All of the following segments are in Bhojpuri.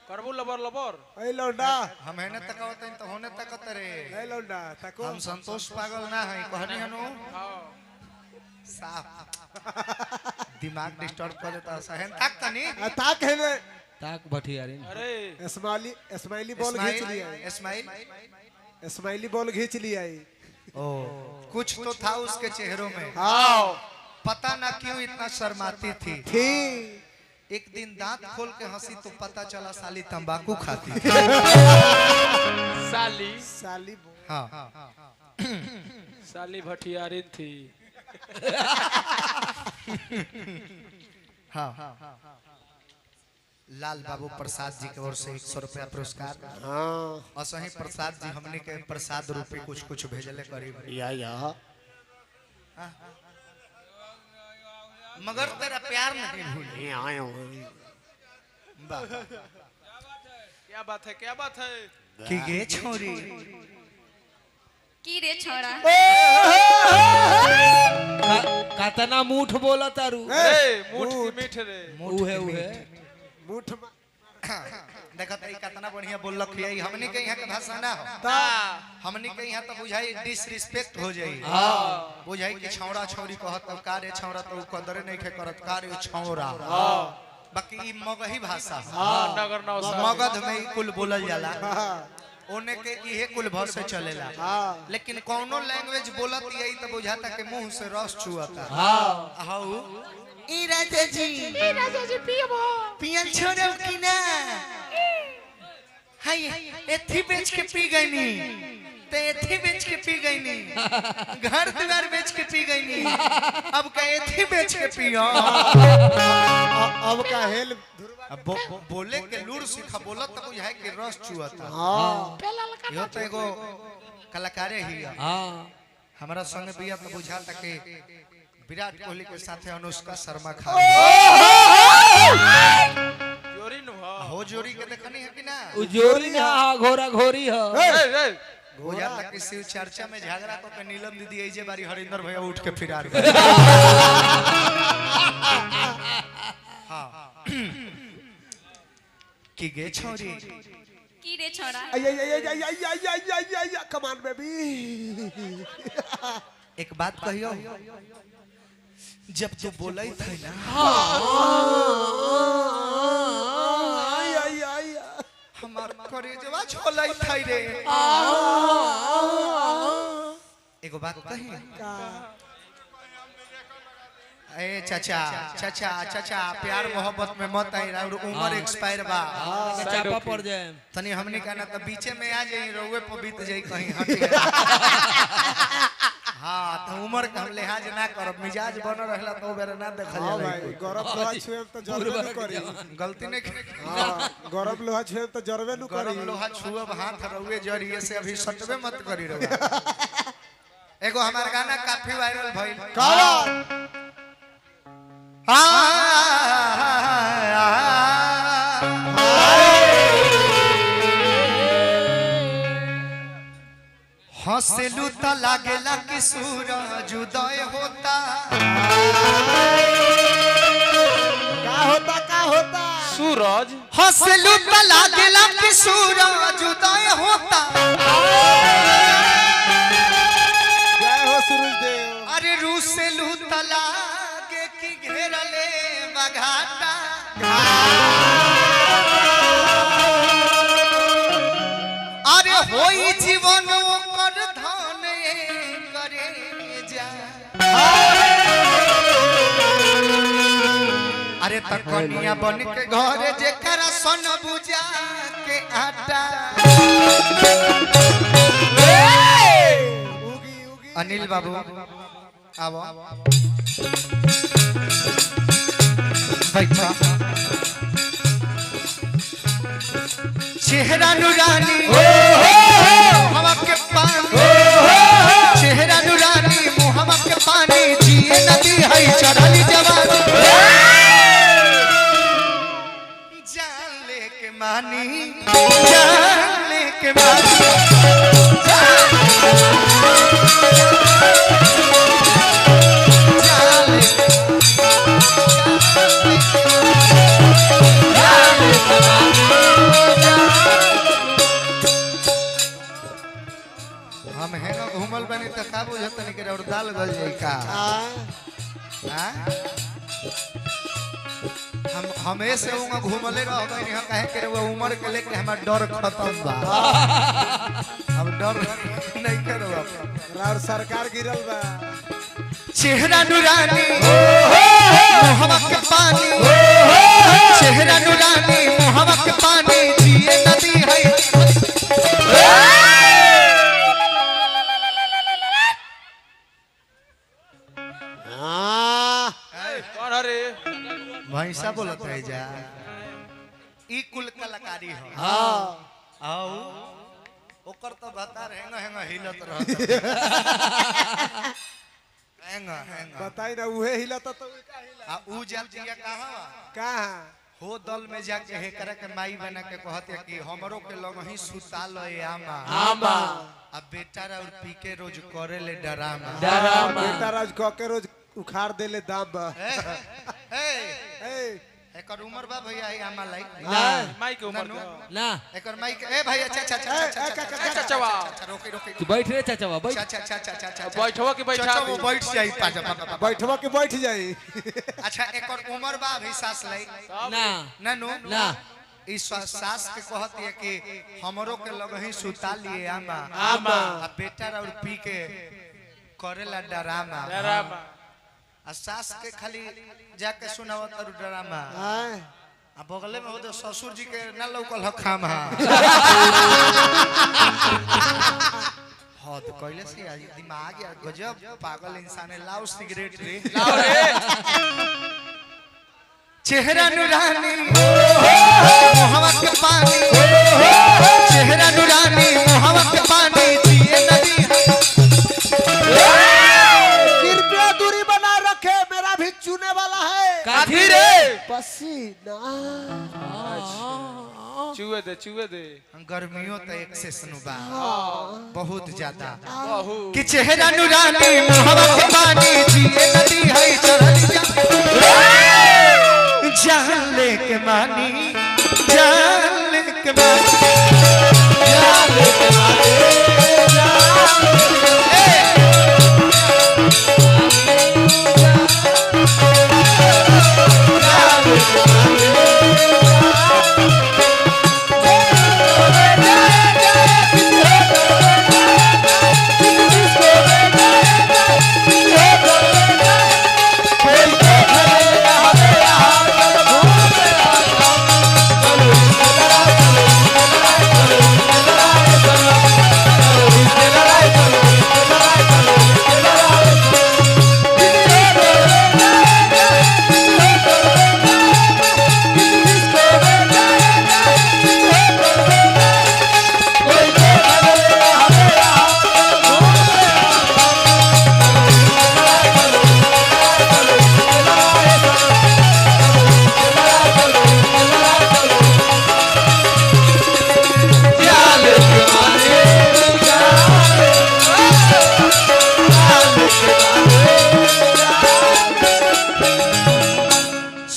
करबू लबर लबर ए लौंडा हम हेने तकवत तो होने तकत रे ए लौंडा तको हम संतोष पागल ना है कहनी हनु हां साफ दिमाग डिस्टर्ब कर देता सहन तक तनी ताक है ने ताक भटियारी अरे स्माइली बॉल खींच लिया इस्माइल स्माइली बॉल खींच लिया ओ कुछ तो था उसके चेहरों में हाँ पता ना क्यों इतना शर्माती थी एक दिन दांत खोल के हंसी तो पता चला साली तंबाकू खाती साली साली हाँ साली भटियारिन थी हाँ लाल बाबू प्रसाद जी की ओर से 100 रुपया पुरस्कार हाँ असही प्रसाद जी हमने के प्रसाद रूपी कुछ कुछ भेजले करीब या मगर तेरा प्यार नहीं भूले आया क्या बात है क्या बात है कि गे छोरी की रे छोड़ा कतना मूठ बोला तारू ए मुठ की मीठ रे उहे मुठ देखा तई कितना बढ़िया बोललक है हमनी के यहाँ के भाषा ना हो हमनी के यहाँ तो बुझाई डिसरिस्पेक्ट हो जाई हां बुझाई कि छौड़ा छौरी कहत तो का रे छौड़ा तो कदर नहीं खे करत का रे छौड़ा बाकी ई मगही भाषा हां नगर नौ मगध में ई कुल बोलल जाला ओने के इहे कुल भाषा से चलेला लेकिन कौनो लैंग्वेज बोलत यही तो बुझाता के मुंह से रस चुआता हां हाउ ई राजा जी पियबो पियल छोड़ब कि ना हाय एथी बेच के पी गईनी ते एथी बेच के पी गईनी घर द्वार बेच के पी गईनी अब का एथी बेच के पियो अब का हेल अब बोले के लूर सिखा बोलत तो बुझाए कि रस चुआता हाँ यो तो एगो कलाकारे ही हां हमारा संग बिया तो बुझाता के विराट कोहली के साथे अनुष्का शर्मा खा जोरी नु हो जोड़ी के देखनी है कि ना उजोरी ना घोरा घोरी ह बुझा तक कि शिव चर्चा में झगड़ा को के नीलम दीदी ऐजे बारी हरिंदर भैया उठ के फिरार गए हां की गे छोरी की रे छोड़ा कमान बेबी एक बात कहियो जब तू बोलाई था ना हमार करेजवा छोलाई था रे एगो बात कही ए चाचा चाचा चाचा प्यार मोहब्बत में मत आई और उम्र एक्सपायर बा चापा पड़ जाए तनी हमनी कहना तो बीचे में आ जाई रोवे पर बीत जाई कहीं हट हां तो उम्र का हम लिहाज ना करब मिजाज बन रहला तो बेर ना देखल हाँ जाला भाई गरम लोहा छुए तो जरबे न करी गलती नहीं हाँ गरम लोहा छुए तो जरबे न करी गरम लोहा छुअब हाथ रउए जरिए से अभी सटबे मत करी रउआ एगो हमार गाना काफी वायरल भइल काला हंसलू त लागेला कि सूरज उदय होता का होता सूरज हंसलू त लागेला कि सूरज उदय होता जय हो सूरज देव अरे रूसलू त लागे कि घेरले बघाटा अरे होई जीवन ओकर धन करे जा अरे त कनिया बन के घर जेकरा सन बुझा के आटा उगी उगी अनिल बाबू आवो बैठा चेहरा नुरानी मुहम्मा के पानी चेहरा नुरानी मुहम्मा के पानी जिए नदी है चढ़ली जवानी जान लेके मानी जान लेके मानी जान लेके कुदाल गल जाई का हां हम हमेशा उंगा घूमले रह गए नहीं काहे के वो उम्र के लेके हमार डर खत्म बा अब डर नहीं करो और सरकार गिरल बा चेहरा नूरानी मोहब्बत के पानी चेहरा नूरानी मोहब्बत के पानी जिए नदी है हां कौन हरे भैंसा बोलत है जा ई कुल कलाकारी हो हां आओ ओकर तो बता रहेगा हेंगा हिलत रहत हेंगा हेंगा बताई ना उहे हिलता तो का हिला आ ऊ जातिया कहां कहां हो दल में जाके हे करे के माई बना के कहत है कि हमरो के लग ही सुता लो आमा आमा अब बेटा और पी के रोज करे ले डरामा डरामा बेटा राज क के रोज उखाड़ देले दाम बा ए ए ए एकर उम्र बा भैया ई आमा लाई ना माई के उम्र ननु। का ना एकर माई के ए भाई अच्छा अच्छा अच्छा चचवा रोकी रोकी तू बैठ रे चाचा बैठ अच्छा अच्छा अच्छा अच्छा बैठवा के बैठा चाचा वो बैठ जाई पाजा बैठवा के बैठ जाई अच्छा एकर उम्र बा भी सास लाई ना ननु ना ई सास के कहत है कि हमरो के लग ही सुता लिए आमा आमा आ बेटा और पी के करेला डरामा डरामा आ सास के खाली जाके सुनावत और डरामा हां आ बगले में हो तो ससुर जी के ना लौकल ह खामा हद कइले से आज दिमाग यार गजब पागल इंसान है लाओ सिगरेट रे लाओ रे चेहरा नूरानी मोहब्बत के पानी चेहरा नूरानी मोहब्बत के पानी जिए नदी कृपया दूरी बना रखे मेरा भी चूने वाला है काठी रे पसीना चुए दे गर्मियों तो एक्सेस नु बा बहुत ज्यादा बहु कि चेहरा नूरानी मोहब्बत के पानी जिए नदी है चढ़ल जान लेके मानी जान लेके मानी जान लेके मानी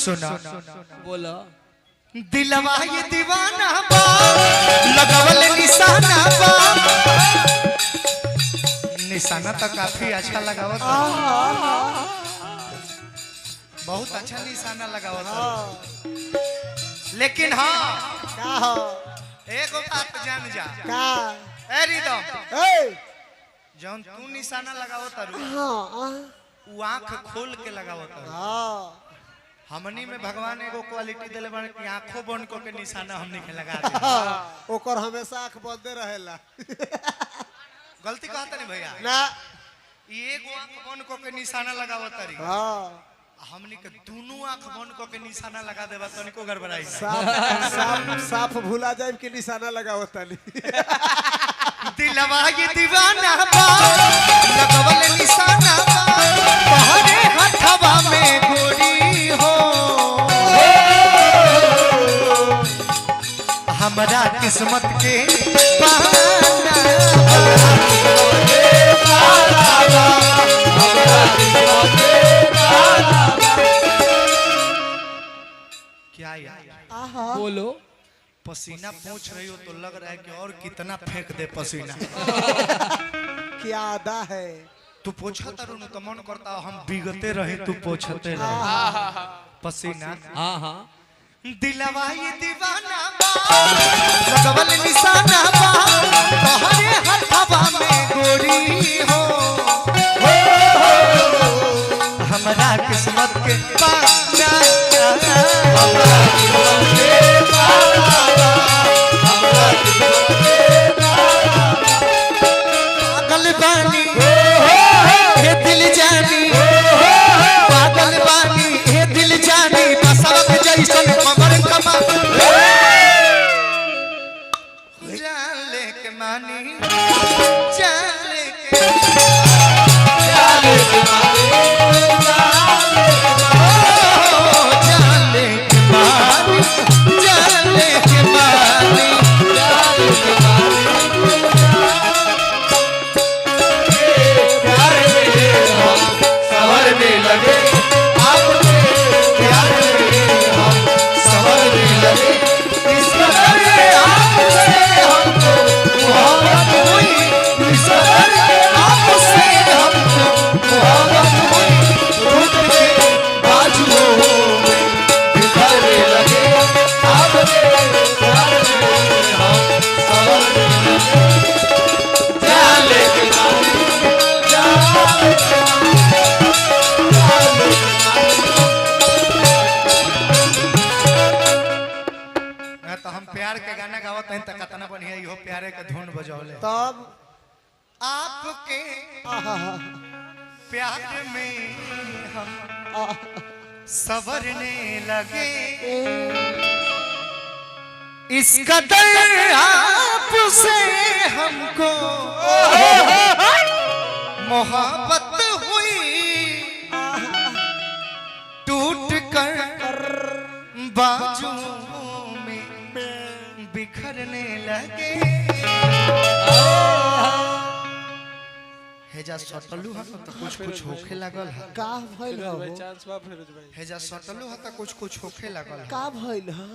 सुना बोलो दिलवा ये दीवाना बा लगवल निशाना बा निशाना तो काफी अच्छा लगावत बहुत अच्छा निशाना लगावत लेकिन हाँ का हो एगो बात जान जा का ए रिदम ए जौन तू निशाना लगावत तारू हां उ आंख खोल के लगावत तारू हां हमनी में भगवान एगो क्वालिटी देले बारे कि आंखों बंद क के निशाना हमनी के लगा दे ओकर हमेशा आंख बंदे रहेला गलती कहता नहीं भैया ना ये एगो आंख बंद क के निशाना लगावत तारी हां हमनी के दोनों आंख बंद क के निशाना लगा देबा तनिको गड़बड़ाई ना साफ साफ साफ भूला जाए कि निशाना लगावत ताली दिलवा ये दीवाना बा लगवल निशाना बा तोहरे हथवा में गोरी हो हमरा किस्मत के पाना क्या यार बोलो पसीना पूछ रही हो तो लग रहा है कि और कितना फेंक दे पसीना क्या अदा है तू तू पोछा तरुण तो मन करता हम बिगते रहे तू पोछते रहे पसीना हाँ हाँ दिलवा ये दीवाना बा लगवल निशाना बा तोहरे हथवा में गोरी हो हमरा किस्मत के पाना हमरा किस्मत के पाना हमरा किस्मत के पागल बानी हे दिल जानी पागल बानी हे दिल जानी बसवत जैसन कमर कमा जान लेके मानी जान लेके जान लेके मानी जान लेके मानी प्यार में हम संवरने लगे आपके प्यार में हम संवरने लगे इस कदर आपसे हमको मोहब्बत हुई इस कदर आपसे हमको मोहब्बत हुई रूठ के बाजुओं में बिखरने लगे आपके प्यार में हम संवरने लगे जान लेके मानी जान लेके तो हम प्यार के गाना गावत हैं त कितना बढ़िया इहो प्यारे के धुन बजौले तब आपके प्यार में हम संवरने लगे इस कदर आपसे हमको मोहब्बत हुई टूट कर बाजुओं में बिखरने लगे हेजा सटलू ह तो कुछ कुछ होखे लागल है का भइल हो चांस बा फिरोज भाई हेजा सटलू ह तो कुछ कुछ होखे लागल है का भइल ह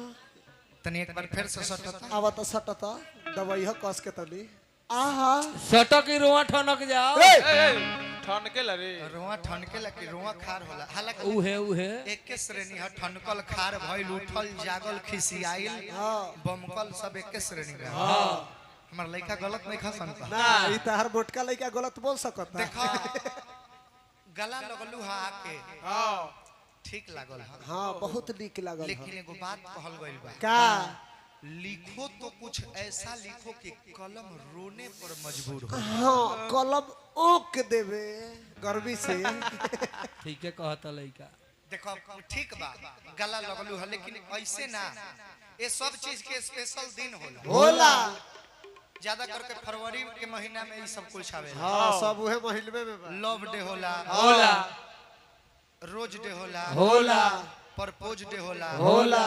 तनी एक बार फिर से सटता अब त सटता दवाई ह कस के तनी आहा सटक ही रोआ ठनक जाओ ठन के लरे रोआ ठनके लगे रोआ खार होला हालांकि उहे एके श्रेणी है ठनकल खार भइल उठल जागल खिसियाइल बमकल सब एके श्रेणी में हमर लइका गलत नहीं खसन पा ना ई तहर मोटका लइका गलत बोल सकत ना देखा गला लगलू हा आके हां ठीक लागल हा हां बहुत नीक लागल लेकिन एगो बात कहल गइल बा का लिखो तो कुछ ऐसा लिखो कि कलम रोने पर मजबूर हो हां कलम ओक देवे गर्मी से ठीक है कहता लइका देखो ठीक बा गला लगलू है लेकिन ऐसे ना ये सब चीज के स्पेशल दिन होला होला ज्यादा करके फरवरी के महीना में ये सब कुछ आवेला हां सब उहे महीने में बा लव डे होला होला रोज डे होला होला प्रपोज डे होला होला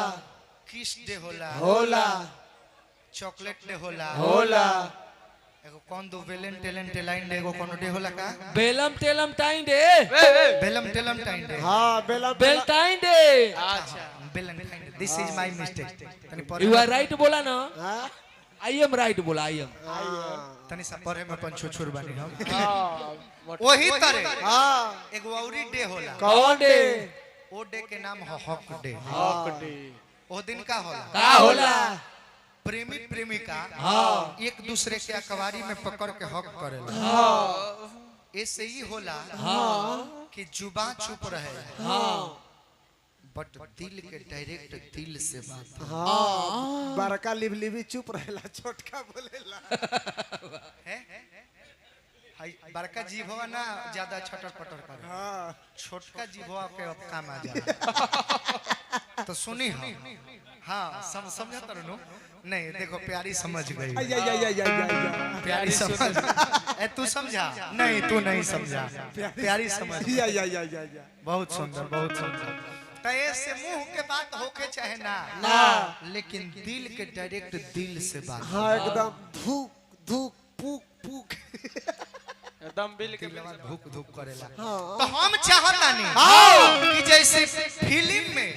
किस डे होला होला चॉकलेट डे होला होला एगो कौन दो वेलेंटाइन डे एगो कौन डे होला का बेलम टेलम टाइम डे वेलेंटाइन डे हां बेला बेलटाइन डे अच्छा valentine this is my mistake तनी पढ़े यू आर राइट बोला ना हां आई एम राइट बोला आई एम तनी सा पढ़े में अपन छुछुर बानी हम हां वही तरह हां एगो औरी डे होला कौन डे ओ डे के नाम है हक डे हक डे ओ दिन का होला का होला प्रेमी प्रेमिका हाँ एक दूसरे के अकवारी में पकड़ के हक करेला ऐसे ही होला कि जुबान चुप रहे बट दिल के डायरेक्ट दिल से बात हां बड़का लिबलिबी चुप रहेला छोटका बोलेला है हाय बड़का जीभवा ना ज्यादा छटर पटर करे हां छोटका जीभवा के अब काम आ जाए तो सुनी हम हाँ समझा तरनु नहीं देखो प्यारी समझ गई प्यारी समझ ए तू समझा नहीं तू नहीं समझा प्यारी समझ बहुत सुंदर तो ऐसे मुंह के बात होके चाहे ना लेकिन दिल के डायरेक्ट दिल से बात हाँ एकदम धूक धूक पुक पुक एकदम बिल के धूक धूक करेला हाँ। तो हम चाहता नहीं कि जैसे फिल्म में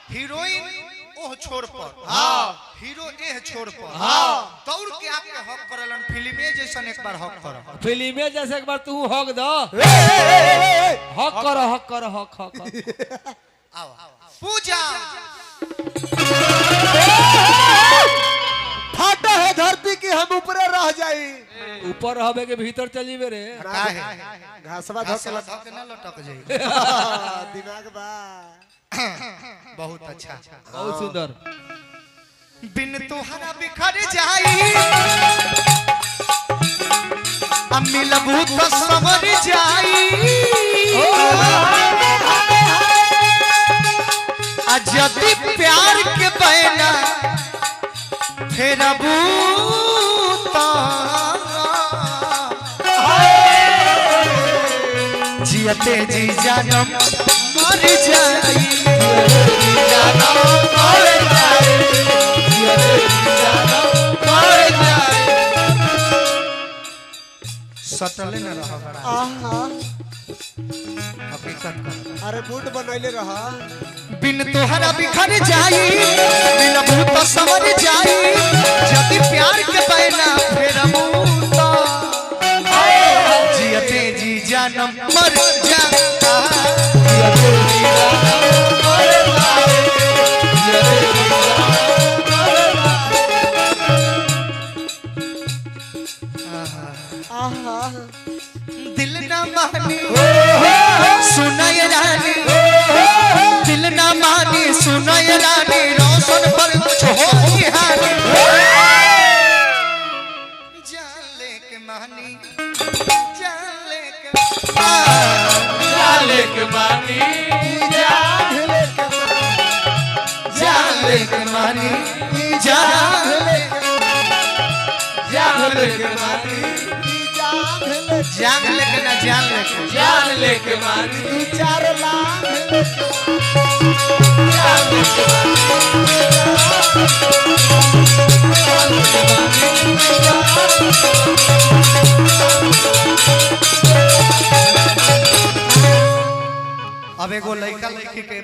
हीरोइन ओ ओह छोर पर हाँ हीरो एह छोर पर हाँ दौड़ के आके हक करलन फिल्मे जैसन एक बार हक कर फिल्मे जैसे एक बार तू हक दो हक कर हक कर हक हक आओ पूजा फाटा है धरती की हम ऊपरे रह जाई ऊपर रहबे के भीतर चली बे रे काहे घासवा घासला धोके धक ना लटक जाई दिमाग बा बहुत अच्छा बहुत सुंदर बिन तोहरा बिखर जाई अम्मी लबू तो समर जाई अजदी प्यार के बहना फिर बूता जियते जी जानम मर जाई जानम मर जाई जियते जी जानम मर जाई सटले न रहा बड़ा आहा हकीकत का अरे बूट बनैले रहा बिन तोहरा बिखर जाई बिन भूत समर जाई जदी प्यार के बहना फिर बूता जियते जी जानम मर जाता जियते जी जानम मर जाए जियते जी आहा दिल ना मानी सुनाय रानी दिल ना मानी सुनाय रानी रोशन पर कुछ हो हानि जान लेके मानी जान लेके मानी जान लेके मानी जान लेके मानी जान लेके ना जान लेके मानी 4 लाख अब एगो लड़का लड़की के